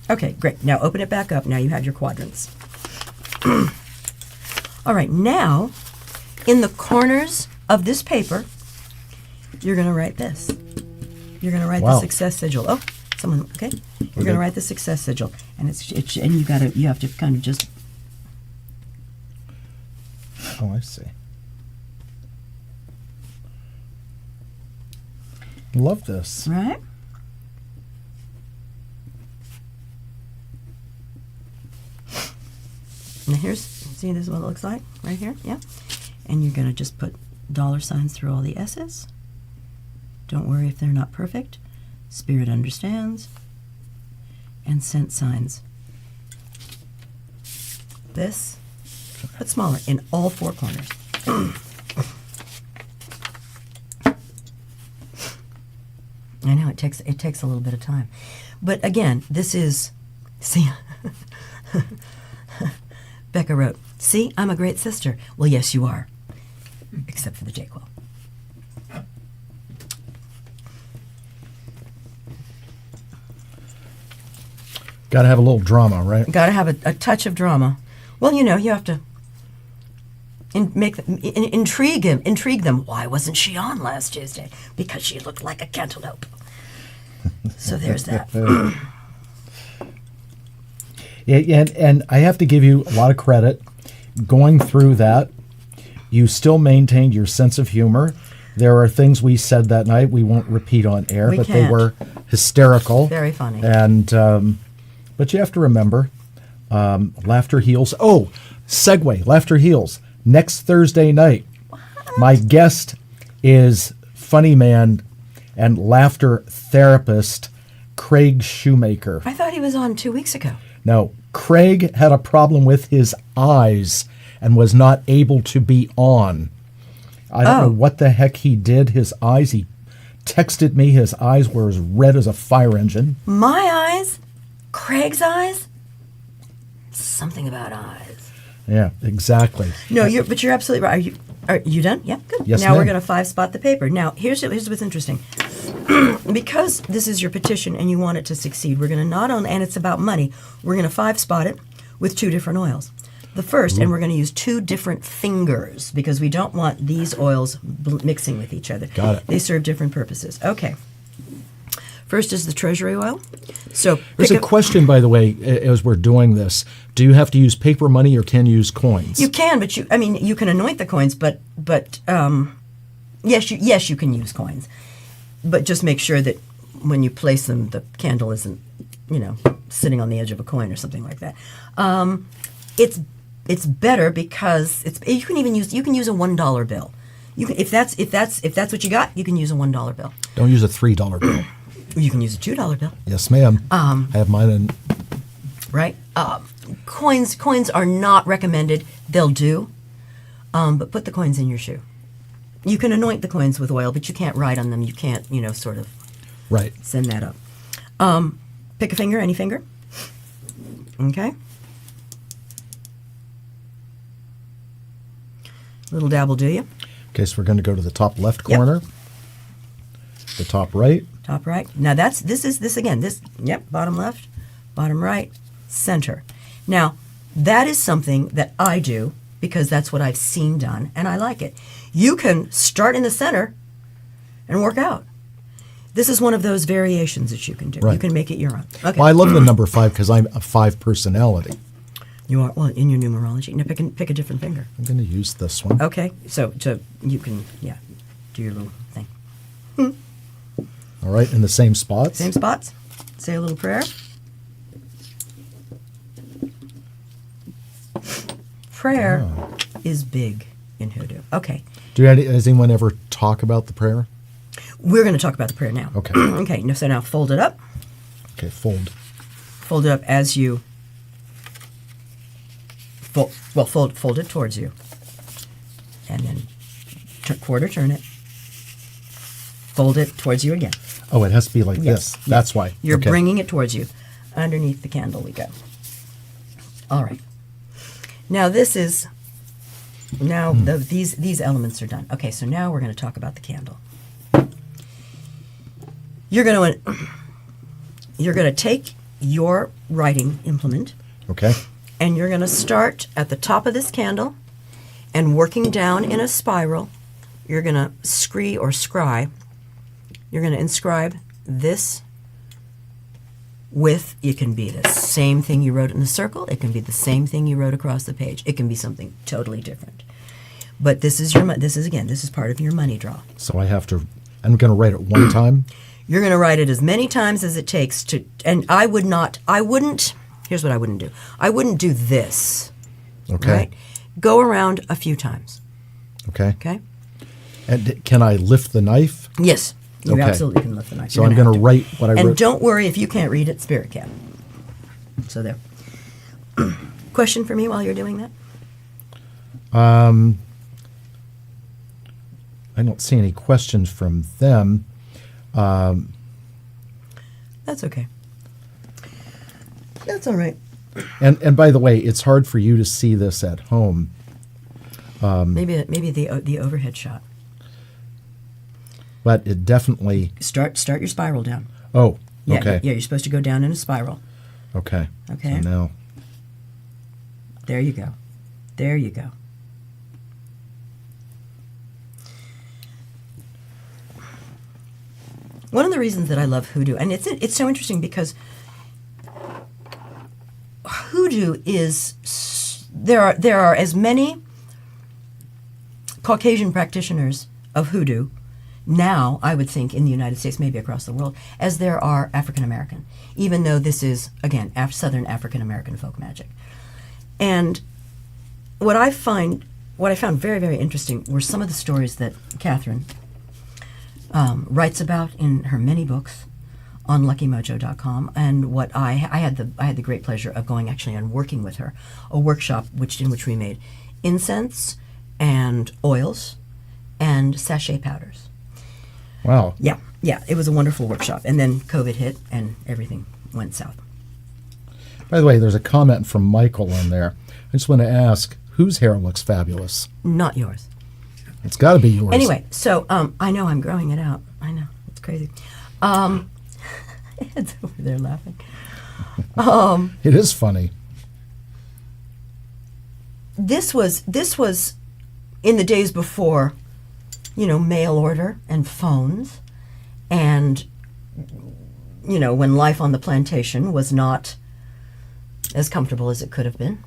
Okay, great. Now open it back up. Now you have your quadrants. All right, now in the corners of this paper, you're going to write this. You're going to write the success sigil. Oh, someone, okay. You're going to write the success sigil, and and you have to kind of just. Oh, I see. Love this. Right. Now see this is what it looks like right here, yeah? And you're going to just put dollar signs through all the S's. Don't worry if they're not perfect. Spirit understands. And cent signs. This, but smaller, in all four corners. I know it takes a little bit of time. But again, this is, see, Becca wrote, see, I'm a great sister. Well, yes, you are. Except for the J-Quill. Got to have a little drama, right? Got to have a touch of drama. Well, you have to intrigue them. Why wasn't she on last Tuesday? Because she looked like a cantaloupe. So there's that. Yeah, and I have to give you a lot of credit. Going through that, you still maintained your sense of humor. There are things we said that night we won't repeat on air, but they were hysterical. Very funny. And but you have to remember, laughter heals. Oh, segue, laughter heals. Next Thursday night, my guest is funny man and laughter therapist Craig Shoemaker. I thought he was on 2 weeks ago. No, Craig had a problem with his eyes and was not able to be on. I don't know what the heck he did. His eyes, he texted me, his eyes were as red as a fire engine. My eyes? Craig's eyes? Something about eyes. Yeah, exactly. No, but you're absolutely right. Are you done? Yeah, good. Yes, now ma'am. we're going to 5-spot the paper. Now, here's what's interesting. Because this is your petition and you want it to succeed, we're going to not only, and it's about money, we're going to 5-spot it with 2 different oils. The first, and we're going to use 2 different fingers because we don't want these oils mixing with each other. Got it. They serve different purposes. Okay. First is the treasury oil. So there's a question, by the way, as we're doing this. Do you have to use paper money or can you use coins? You can, but you can anoint the coins, but yes, you can use coins. But just make sure that when you place them, the candle isn't, sitting on the edge of a coin or something like that. It's better because you can use a $1 bill. You can, if that's what you got, you can use a $1 bill. Don't use a $3 bill. You can use a $2 bill. Yes, ma'am. I have mine in. Right. Coins are not recommended. They'll do, but put the coins in your shoe. You can anoint the coins with oil, but you can't write on them. You can't, sort of. Right. Send that up. Pick a finger, any finger. Okay. Little dab will do you. Okay, so we're going to go to the top left corner. The top right. Top right. Now bottom left, bottom right, center. Now, that is something that I do because that's what I've seen done, and I like it. You can start in the center and work out. This is one of those variations that you can do. Right. You can make it your own. Okay. Well, I love the number 5 because I'm a 5 personality. You are, in your numerology. Now, pick a different finger. I'm going to use this one. Okay. So you can, do your little thing. All right, in the same spots? Same spots. Say a little prayer. Prayer is big in hoodoo. Okay. Does anyone ever talk about the prayer? We're going to talk about the prayer now. Okay. Okay, so now fold it up. Okay, fold. Fold it up as you... Fold it towards you. And then quarter turn it. Fold it towards you again. Oh, it has to be like this. That's why. You're bringing it towards you. Underneath the candle we go. All right. Now this is... Now these elements are done. Okay, so now we're going to talk about the candle. You're going to take your writing implement. Okay. And you're going to start at the top of this candle and working down in a spiral. You're going to scry. You're going to inscribe this with, it can be the same thing you wrote in the circle. It can be the same thing you wrote across the page. It can be something totally different. But this is part of your money draw. So I'm going to write it one time? You're going to write it as many times as it takes to, and here's what I wouldn't do. I wouldn't do this. Okay. Right? Go around a few times. Okay. Okay? And can I lift the knife? Yes. You Okay. absolutely can lift the knife. So I'm going to write what I wrote. And don't worry if you can't read it, Spirit can. So there. Question for me while you're doing that? I don't see any questions from them. That's okay. That's all right. And by the way, it's hard for you to see this at home. Maybe the overhead shot. But it definitely... Start your spiral down. Oh, Yeah, okay. Yeah, you're supposed to go down in a spiral. Okay. Okay. So now... There you go. There you go. One of the reasons that I love hoodoo, and it's so interesting because hoodoo is, there are as many Caucasian practitioners of hoodoo now, I would think, in the United States, maybe across the world, as there are African American, even though this is, again, Southern African American folk magic. And what I found very, very interesting were some of the stories that Catherine writes about in her many books on LuckyMojo.com, and what I had the great pleasure of going actually and working with her, a workshop in which we made incense and oils and sachet powders. Wow. Yeah, it was a wonderful workshop, and then COVID hit and everything went south. By the way, there's a comment from Michael in there. I just want to ask, whose hair looks fabulous? Not yours. It's got to be yours. Anyway, so I know I'm growing it out. I know, it's crazy. Ed's over there laughing. It is funny. This was in the days before, mail order and phones, and when life on the plantation was not as comfortable as it could have been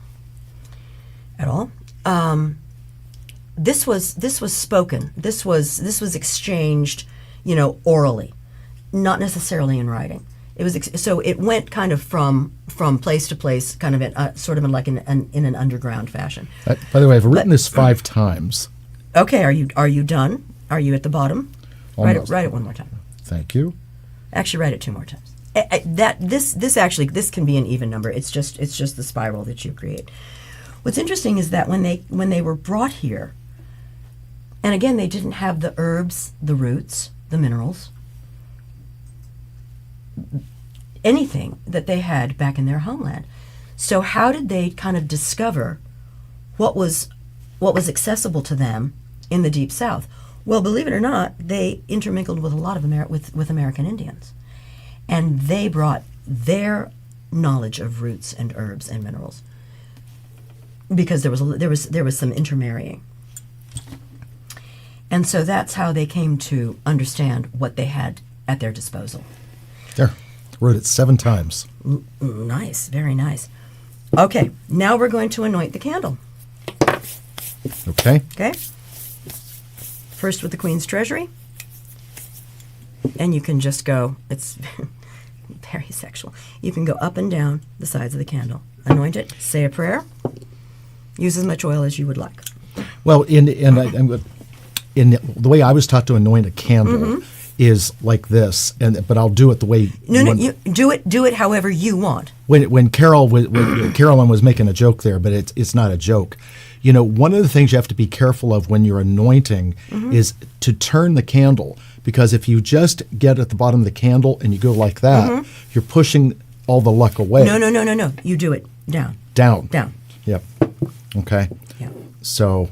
at all. This was spoken. This was exchanged, orally, not necessarily in writing. It was so it went kind of from place to place, kind of sort of in an underground fashion. By the way, I've written this 5 times. Okay, are you done? Are you at the bottom? Almost. Write it one more time. Thank you. Actually, write it 2 more times. This can be an even number. It's just the spiral that you create. What's interesting is that when they were brought here, and again they didn't have the herbs, the roots, the minerals, anything that they had back in their homeland. So how did they kind of discover what was accessible to them in the Deep South? Well, believe it or not, they intermingled with a lot of with American Indians, and they brought their knowledge of roots and herbs and minerals, because there was some intermarrying, and so that's how they came to understand what they had at their disposal. There, wrote it 7 times. Nice, very nice. Okay, now we're going to anoint the candle. Okay. Okay. First with the Queen's Treasury, and you can just go. It's very sexual. You can go up and down the sides of the candle. Anoint it. Say a prayer. Use as much oil as you would like. Well, in the way I was taught to anoint a candle is like this, but I'll do it the way. No, you do it however you want. When Carolyn was making a joke there, but it's not a joke. One of the things you have to be careful of when you're anointing is to turn the candle, because if you just get at the bottom of the candle and you go like that, you're pushing all the luck away. No. You do it down. Down. Yep. Okay. Yeah. So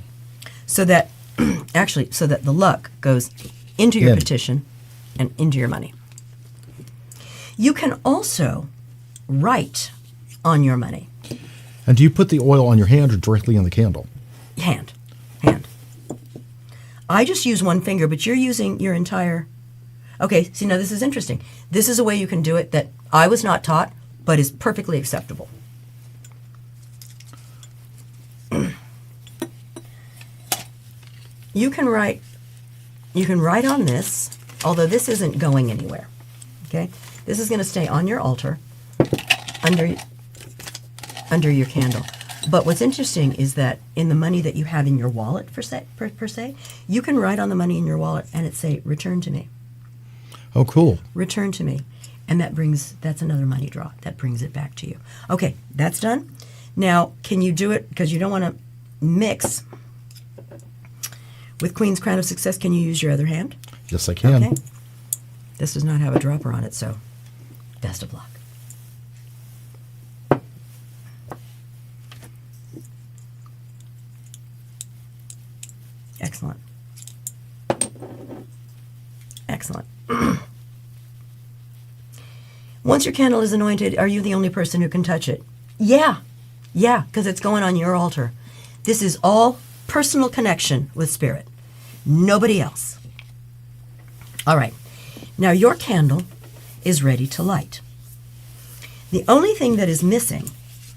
that the luck goes into your petition and into your money. You can also write on your money. And do you put the oil on your hand or directly in the candle? Hand. I just use one finger, but you're using your entire... Okay, see, now this is interesting. This is a way you can do it that I was not taught, but is perfectly acceptable. You can write on this, although this isn't going anywhere. Okay? This is going to stay on your altar under your candle. But what's interesting is that in the money that you have in your wallet, per se, you can write on the money in your wallet and it say, return to me. Oh, cool. Return to me. And that's another money draw. That brings it back to you. Okay, that's done. Now, can you do it, because you don't want to mix with Queen's Crown of Success, can you use your other hand? Yes, I can. Okay. This does not have a dropper on it, so best of luck. Excellent. Excellent. Once your candle is anointed, are you the only person who can touch it? Yeah, because it's going on your altar. This is all personal connection with Spirit. Nobody else. All right. Now your candle is ready to light. The only thing that is missing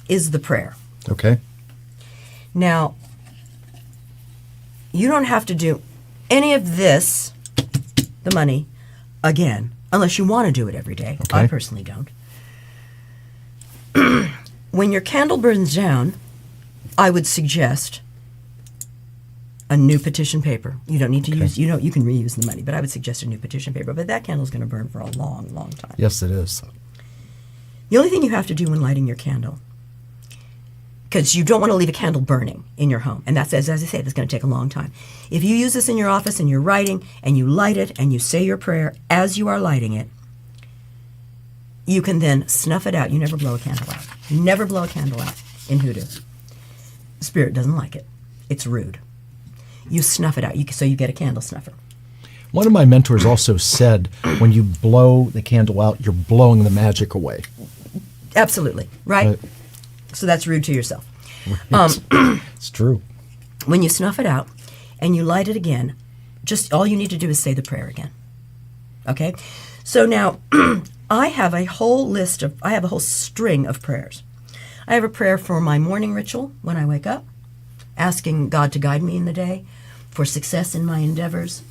is the prayer. Okay. Now, you don't have to do any of this, the money, again, unless you want to do it every day. Okay. I personally don't. When your candle burns down, I would suggest a new petition paper. You don't need to use, you can reuse the money, but I would suggest a new petition paper. But that candle is going to burn for a long, long time. Yes, it is. The only thing you have to do when lighting your candle, because you don't want to leave a candle burning in your home. And that's, as I say, that's going to take a long time. If you use this in your office and you're writing and you light it and you say your prayer as you are lighting it, you can then snuff it out. You never blow a candle out. You never blow a candle out in hoodoo. Spirit doesn't like it. It's rude. You snuff it out, so you get a candle snuffer. One of my mentors also said, when you blow the candle out, you're blowing the magic away. Absolutely, right? So that's rude to yourself. It's true. When you snuff it out and you light it again, just all you need to do is say the prayer again. Okay? So now, I have a whole string of prayers. I have a prayer for my morning ritual when I wake up, asking God to guide me in the day, for success in my endeavors,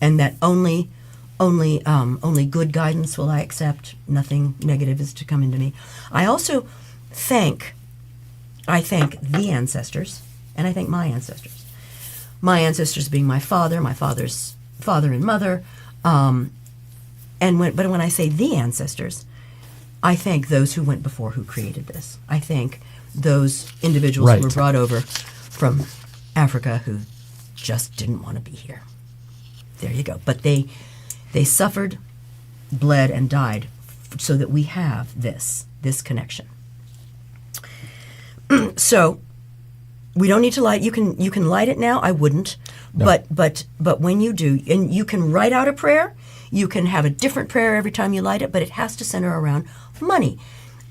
and that only good guidance will I accept. Nothing negative is to come into me. I also thank the ancestors, and I thank my ancestors. My ancestors being my father's father and mother. But when I say the ancestors, I thank those who went before, who created this. I thank those individuals who were brought over from Africa who just didn't want to be here. There you go. But they suffered, bled, and died so that we have this connection. So we don't need to light. You can light it now. I wouldn't. No. But when you do, and you can write out a prayer. You can have a different prayer every time you light it, but it has to center around money.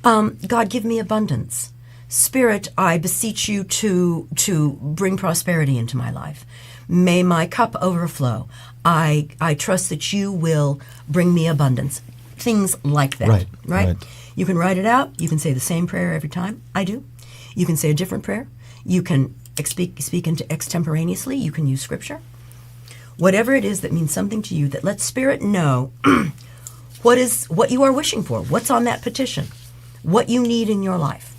God, give me abundance. Spirit, I beseech you to bring prosperity into my life. May my cup overflow. I trust that you will bring me abundance. Things like that. Right? You can write it out. You can say the same prayer every time. I do. You can say a different prayer. You can speak into extemporaneously. You can use scripture. Whatever it is that means something to you, that lets Spirit know what you are wishing for, what's on that petition, what you need in your life.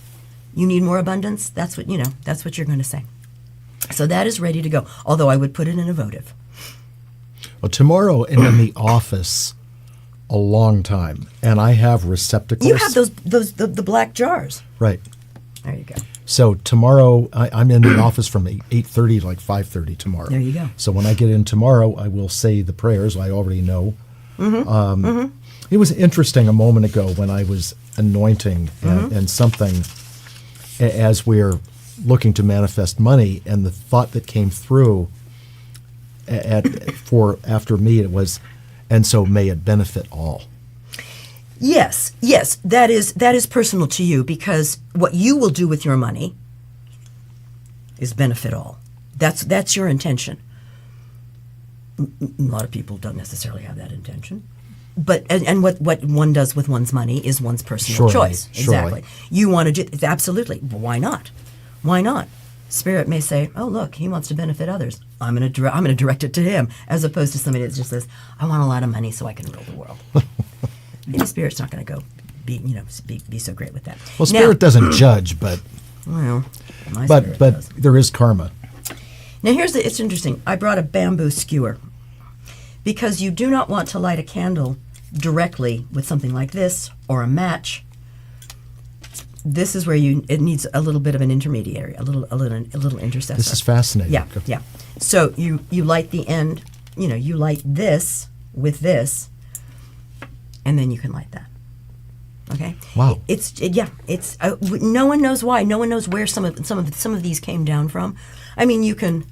You need more abundance. That's what you're going to say. So that is ready to go. Although I would put it in a votive. Well, tomorrow I'm in the office a long time, and I have receptacles. You have the black jars. Right. There you go. So tomorrow I'm in the office from 8:30 to like 5:30 tomorrow. There you go. So when I get in tomorrow, I will say the prayers. I already know. It was interesting a moment ago when I was anointing and something, as we're looking to manifest money, and the thought that came through after me, it was, and so may it benefit all. Yes, that is personal to you, because what you will do with your money is benefit all. That's your intention. A lot of people don't necessarily have that intention. But and what one does with one's money is one's personal choice. Exactly. You want to do absolutely. Why not? Why not? Spirit may say, "Oh, look, he wants to benefit others. I'm going to direct it to him," as opposed to somebody that just says, "I want a lot of money so I can rule the world." Maybe Spirit's not going to go be so great with that. Well, Spirit doesn't judge, but does. there is karma. Now it's interesting. I brought a bamboo skewer because you do not want to light a candle directly with something like this or a match. This is where it needs a little bit of an intermediary, a little intercessor. This is fascinating. Yeah. So you light the end, you light this with this, and then you can light that. Okay. Wow. It's no one knows why. No one knows where some of these came down from. I mean, you can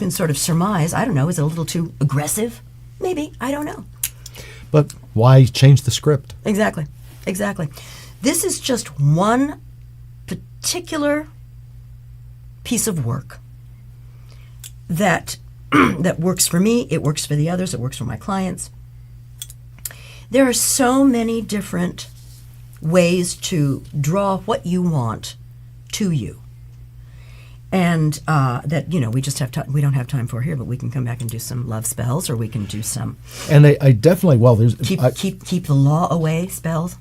sort of surmise. I don't know. Is it a little too aggressive? Maybe. I don't know. But why change the script? Exactly. This is just one particular piece of work that works for me. It works for the others. It works for my clients. There are so many different ways to draw what you want to you, and that we just have we don't have time for here, but we can come back and do some love spells, or we can do some. And I definitely there's keep the law away spells.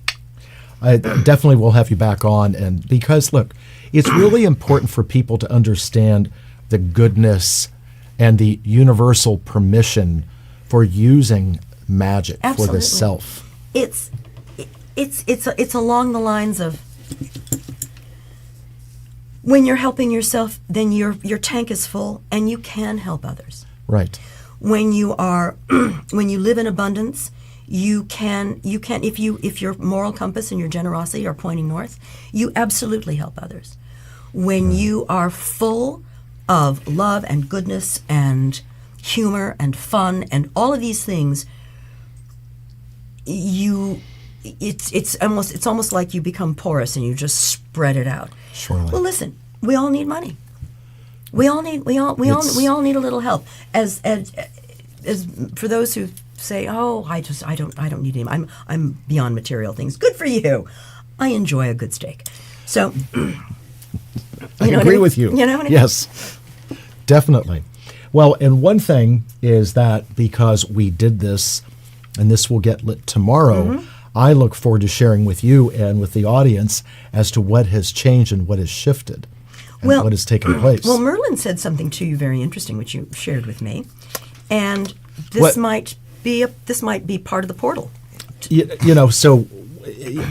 I definitely will have you back on, and because look, it's really important for people to understand the goodness and the universal permission for using magic for the self. It's along the lines of when you're helping yourself, then your tank is full and you can help others. Right. When you live in abundance, you can if your moral compass and your generosity are pointing north, you absolutely help others. When you are full of love and goodness and humor and fun and all of these things, it's almost like you become porous and you just spread it out. Surely. Well, listen, we all need money. We all need a little help. As for those who say, "Oh, I don't need any. I'm beyond material things." Good for you. I enjoy a good steak. So I agree with you. You know what I mean? Yes, definitely. Well, and one thing is that because we did this, and this will get lit tomorrow, I look forward to sharing with you and with the audience as to what has changed and what has shifted and what has taken place. Well, Merlin said something to you very interesting, which you shared with me, and this might be part of the portal. So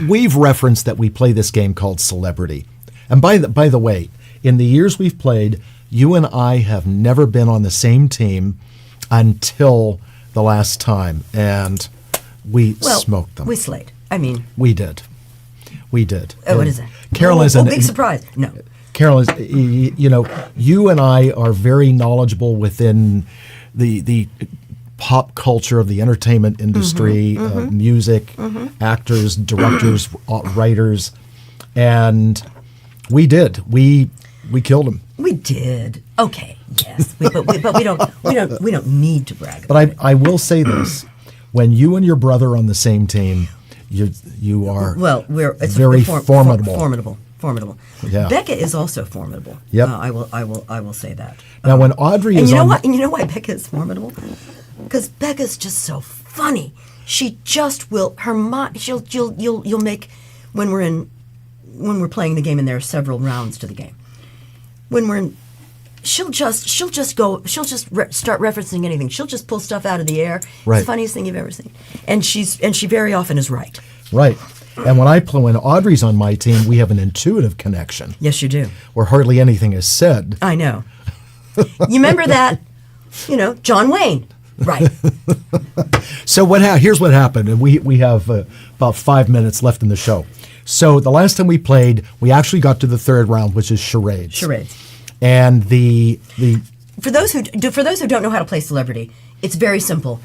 we've referenced that we play this game called Celebrity, and by the way, in the years we've played, you and I have never been on the same team until the last time, and we smoked them. We slayed. I mean, we did. Oh, what is that? Carolyn's big surprise. No. Carolyn's, you and I are very knowledgeable within the pop culture of the entertainment industry, music, actors, directors, writers, and we did. We killed him. We did. Okay. Yes. But we don't need to brag. But I will say this: when you and your brother are on the same team, you are very formidable. Formidable. Yeah. Becca is also formidable. Yep. I will say that. Now, when Audrey and you know why Becca is formidable? Because Becca's just so funny. She just will. Her mind. You'll make when we're playing the game, and there are several rounds to the game. When we're in, she'll just start referencing anything. She'll just pull stuff out of the air. Right. It's the funniest thing you've ever seen. And she very often is right. Right. And when Audrey's on my team, we have an intuitive connection. Yes, you do. Where hardly anything is said. I know. You remember that? John Wayne. Right. So here's what happened, and we have about 5 minutes left in the show. So the last time we played, we actually got to the third round, which is charades. Charades. And the for those who don't know how to play Celebrity, it's very simple.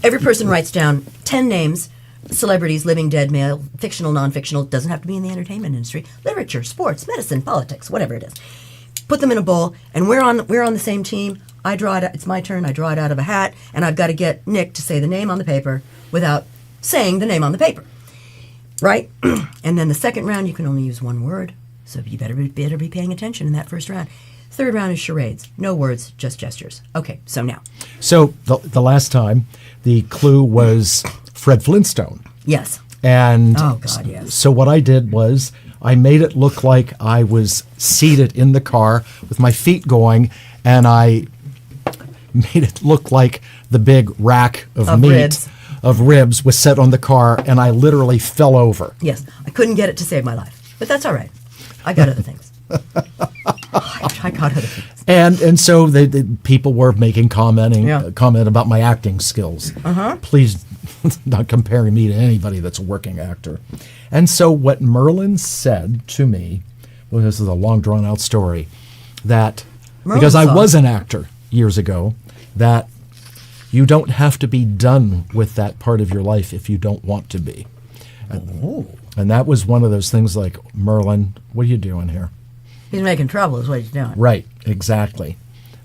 Every person writes down 10 names celebrities, living, dead, male, fictional, non-fictional, doesn't have to be in the entertainment industry, literature, sports, medicine, politics, whatever it is. Put them in a bowl, and we're on the same team. I draw it. It's my turn. I draw it out of a hat, and I've got to get Nick to say the name on the paper without saying the name on the paper, right? And then the second round, you can only use one word, so you better be paying attention in that first round. Third round is charades. No words, just gestures. Okay, so now. So the last time, the clue was Fred Flintstone. Yes. And oh, God, yes. So what I did was I made it look like I was seated in the car with my feet going, and I made it look like the big rack of meat, of ribs was set on the car, and I literally fell over. Yes. I couldn't get it to save my life, but that's all right. I got other things. I got other things. And so the people were making comment about my acting skills. Please not comparing me to anybody that's a working actor. And so what Merlin said to me, well, this is a long drawn out story, that because I was an actor years ago, that you don't have to be done with that part of your life if you don't want to be. And that was one of those things like, Merlin, what are you doing here? He's making trouble is what he's doing. Right, exactly.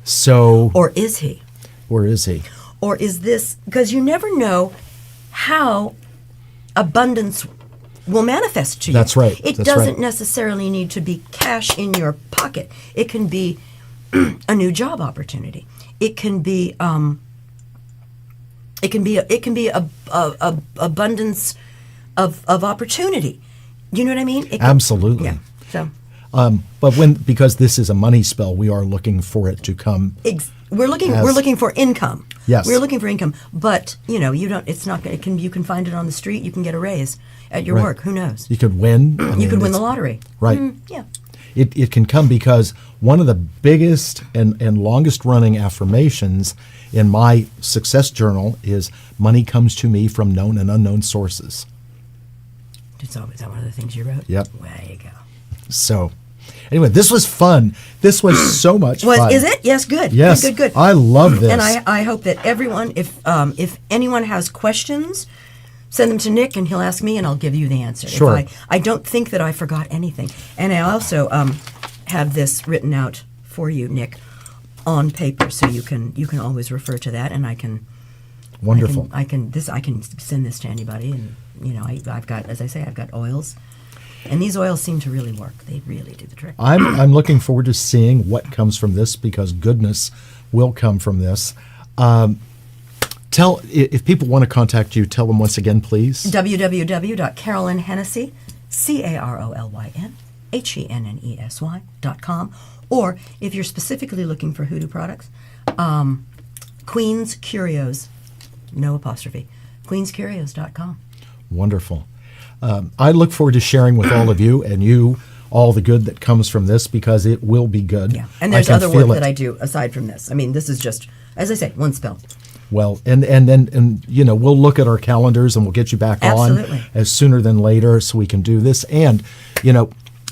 So... Or is he? Or is he? Or is this... Because you never know how abundance will manifest to you. That's right. It doesn't necessarily need to be cash in your pocket. It can be a new job opportunity. It can be abundance of opportunity. You know what I mean? Absolutely. Yeah. So. But because this is a money spell, we are looking for it to come. We're looking for income. Yes. We're looking for income, but you don't. It's not. You can find it on the street. You can get a raise at your work. Who knows? You could win. You could win the lottery. Right. Yeah. It can come because one of the biggest and longest running affirmations in my success journal is money comes to me from known and unknown sources. Is that one of the things you wrote? Yep. There you go. So, anyway, this was fun. This was so much fun. Is it? Yes, good. Yes, Good. I love this. And I hope that everyone, if anyone has questions, send them to Nick and he'll ask me and I'll give you the answer. Sure. I don't think that I forgot anything. And I also have this written out for you, Nick, on paper, so you can always refer to that, and I can. Wonderful. I can send this to anybody, and I've got, as I say, I've got oils. And these oils seem to really work. They really do the trick. I'm looking forward to seeing what comes from this, because goodness will come from this. If people want to contact you, tell them once again, please. www.Carolyn Hennesy, CarolynHennessy.com. Or if you're specifically looking for hoodoo products, Queen's Curios, no apostrophe, queenscurios.com. Wonderful. I look forward to sharing with all of you and you all the good that comes from this, because it will be good. Yeah, and there's other work that I do aside from this. I mean, this is just, as I say, one spell. Well, and then we'll look at our calendars and we'll get you back Absolutely. on as sooner than later so we can do this. And,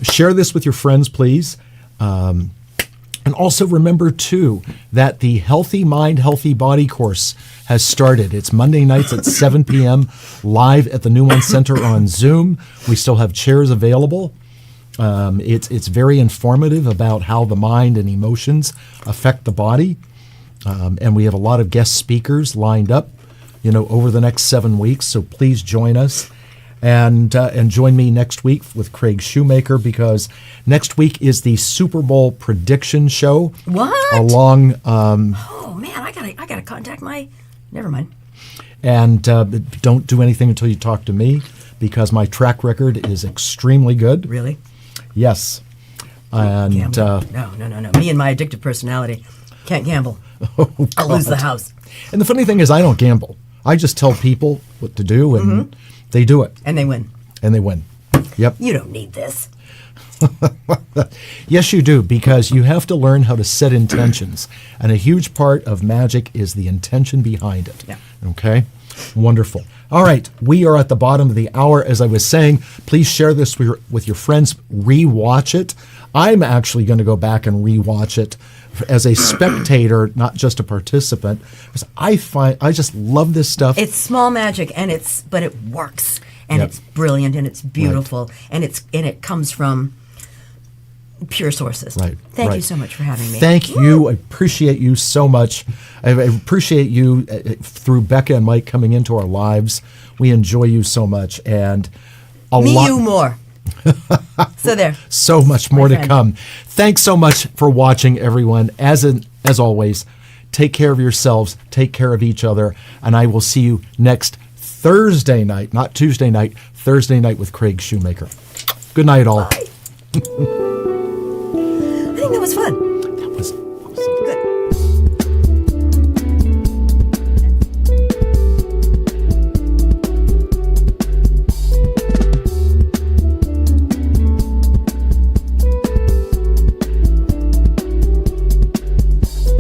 share this with your friends, please. And also remember, too, that the Healthy Mind, Healthy Body course has started. It's Monday nights at 7 p.m. live at the Newmont Center on Zoom. We still have chairs available. It's very informative about how the mind and emotions affect the body. And we have a lot of guest speakers lined up, over the next 7 weeks. So please join us. And join me next week with Craig Shoemaker, because next week is the Super Bowl prediction show. What? Along. Oh man, I gotta contact my. Never mind. And don't do anything until you talk to me, because my track record is extremely good. Really? Yes. And no. Me and my addictive personality can't gamble. Oh, I'll lose the house. And the funny thing is, I don't gamble. I just tell people what to do, and they do it. And they win. Yep. You don't need this. Yes, you do, because you have to learn how to set intentions. And a huge part of magic is the intention behind it. Yeah. Okay? Wonderful. All right, we are at the bottom of the hour. As I was saying, please share this with your friends. Rewatch it. I'm actually going to go back and rewatch it as a spectator, not just a participant, because I just love this stuff. It's small magic, but it works, and it's brilliant, and it's beautiful, and it comes from pure sources. Right. Thank you so much for having me. Thank you. I appreciate you so much. I appreciate you through Becca and Mike coming into our lives. We enjoy you so much, and you more. So there. So much more to come. Thanks so much for watching, everyone. As always, take care of yourselves, take care of each other, and I will see you next Thursday night, not Tuesday night, Thursday night with Craig Shoemaker. Good night, all. Bye. I think that was fun.